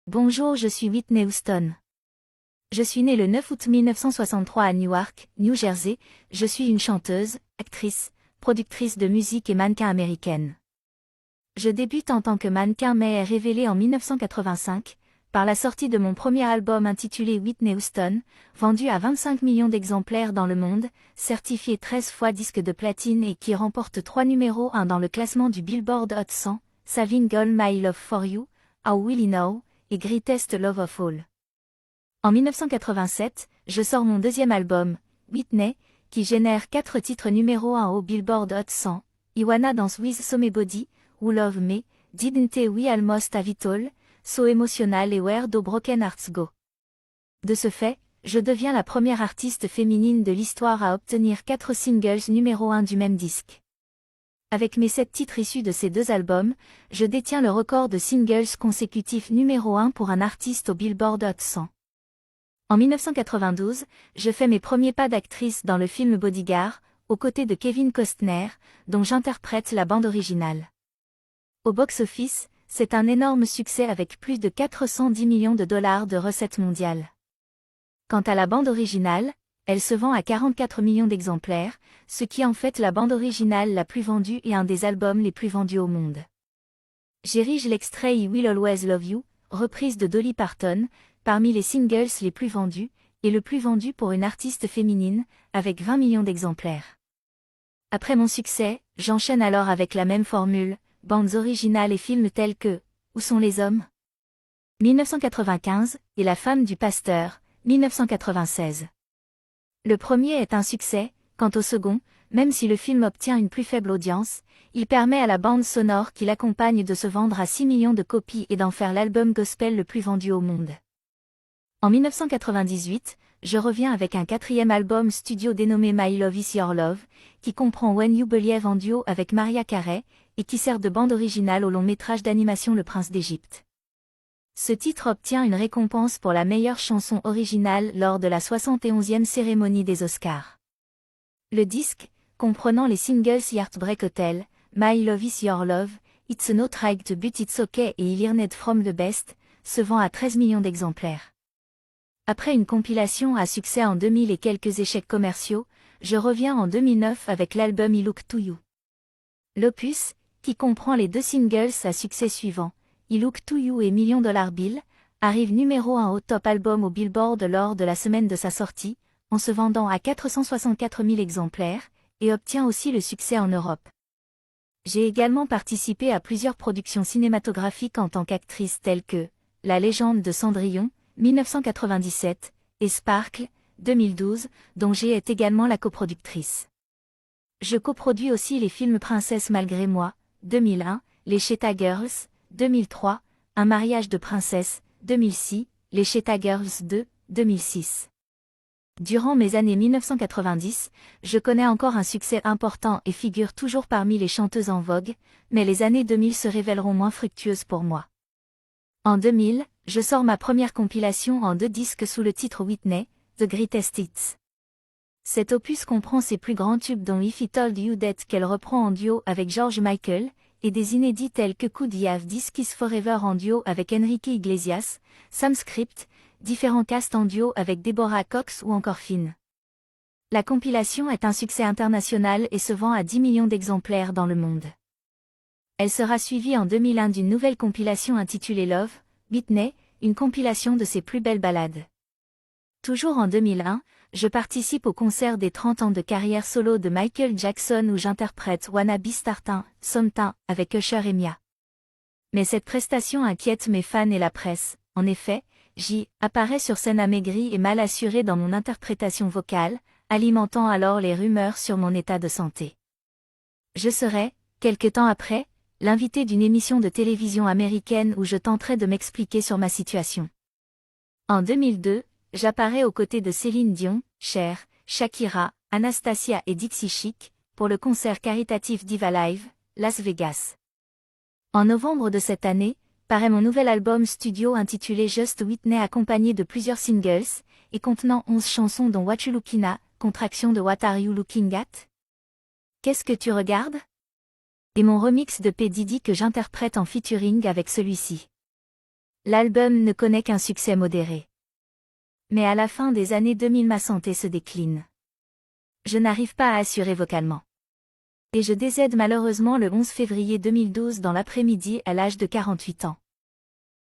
Bonjour, je suis Whitney Houston. Je suis née le 9 août 1963 à Newark, New Jersey. Je suis une chanteuse, actrice, productrice de musique et mannequin américaine. Je débute en tant que mannequin mais est révélée en 1985, par la sortie de mon premier album intitulé Whitney Houston, vendu à 25 millions d'exemplaires dans le monde, certifié 13 fois disque de platine et qui remporte 3 numéros 1 dans le classement du Billboard Hot 100, Saving All My Love for You, How Will You Know, et Greatest Love of All. En 1987, je sors mon deuxième album, Whitney, qui génère 4 titres numéro 1 au Billboard Hot 100, I Wanna Dance With Somebody, Who Love Me, Didn't We Almost Have It All, So Emotional et Where Do Broken Hearts Go. De ce fait, je deviens la première artiste féminine de l'histoire à obtenir 4 singles numéro 1 du même disque. Avec mes 7 titres issus de ces deux albums, je détiens le record de singles consécutifs numéro 1 pour un artiste au Billboard Hot 100. En 1992, je fais mes premiers pas d'actrice dans le film Bodyguard, aux côtés de Kevin Costner, dont j'interprète la bande originale. Au box-office, c'est un énorme succès avec plus de 410 millions de dollars de recettes mondiales. Quant à la bande originale, elle se vend à 44 millions d'exemplaires, ce qui en fait la bande originale la plus vendue et un des albums les plus vendus au monde. J'érige l'extrait I Will Always Love You, reprise de Dolly Parton, parmi les singles les plus vendus, et le plus vendu pour une artiste féminine, avec 20 millions d'exemplaires. Après mon succès, j'enchaîne alors avec la même formule, bandes originales et films tels que Où sont les hommes 1995 et La femme du pasteur, 1996. Le premier est un succès, quant au second, même si le film obtient une plus faible audience, il permet à la bande sonore qui l'accompagne de se vendre à 6 millions de copies et d'en faire l'album gospel le plus vendu au monde. En 1998, je reviens avec un quatrième album studio dénommé My Love Is Your Love, qui comprend When You Believe en duo avec Mariah Carey, et qui sert de bande originale au long métrage d'animation Le Prince d'Égypte. Ce titre obtient une récompense pour la meilleure chanson originale lors de la 71e cérémonie des Oscars. Le disque, comprenant les singles Heartbreak Hotel, My Love Is Your Love, It's Not Right But It's Okay et Il Earned From the Best, se vend à 13 millions d'exemplaires. Après une compilation à succès en 2000 et quelques échecs commerciaux, je reviens en 2009 avec l'album I Look to You. L'opus, qui comprend les deux singles à succès suivants, I Look to You et Million Dollar Bill, arrive numéro 1 au top album au Billboard lors de la semaine de sa sortie, en se vendant à 464 000 exemplaires, et obtient aussi le succès en Europe. J'ai également participé à plusieurs productions cinématographiques en tant qu'actrice telles que La légende de Cendrillon, 1997, et Sparkle, 2012, dont j'ai été également la coproductrice. Je coproduis aussi les films Princesse malgré moi, 2001, Les Cheetah Girls, 2003, Un mariage de princesse, 2006, Les Cheetah Girls 2, 2006. Durant mes années 1990, je connais encore un succès important et figure toujours parmi les chanteuses en vogue, mais les années 2000 se révéleront moins fructueuses pour moi. En 2000, je sors ma première compilation en 2 disques sous le titre Whitney, The Greatest Hits. Cet opus comprend ses plus grands tubes dont If I Told You That qu'elle reprend en duo avec George Michael, et des inédits tels que Could I Have This Kiss Forever en duo avec Enrique Iglesias, Sam Script, différents casts en duo avec Deborah Cox ou encore Finn. La compilation est un succès international et se vend à 10 millions d'exemplaires dans le monde. Elle sera suivie en 2001 d'une nouvelle compilation intitulée Love, Whitney, une compilation de ses plus belles ballades. Toujours en 2001, je participe au concert des 30 ans de carrière solo de Michael Jackson où j'interprète Wanna Be Startin', Somethin', avec Usher et Mia. Mais cette prestation inquiète mes fans et la presse, en effet, j'y apparais sur scène amaigrie et mal assurée dans mon interprétation vocale, alimentant alors les rumeurs sur mon état de santé. Je serai, quelque temps après, l'invité d'une émission de télévision américaine où je tenterai de m'expliquer sur ma situation. En 2002, j'apparais aux côtés de Céline Dion, Cher, Shakira, Anastasia et Dixie Chic, pour le concert caritatif Diva Live, Las Vegas. En novembre de cette année, paraît mon nouvel album studio intitulé Just Whitney accompagné de plusieurs singles, et contenant 11 chansons dont What You Looking At, contraction de What Are You Looking At? Qu'est-ce que tu regardes? Et mon remix de P. Diddy que j'interprète en featuring avec celui-ci. L'album ne connaît qu'un succès modéré. Mais à la fin des années 2000 ma santé se décline. Je n'arrive pas à assurer vocalement. Et je décède malheureusement le 11 février 2012 dans l'après-midi à l'âge de 48 ans.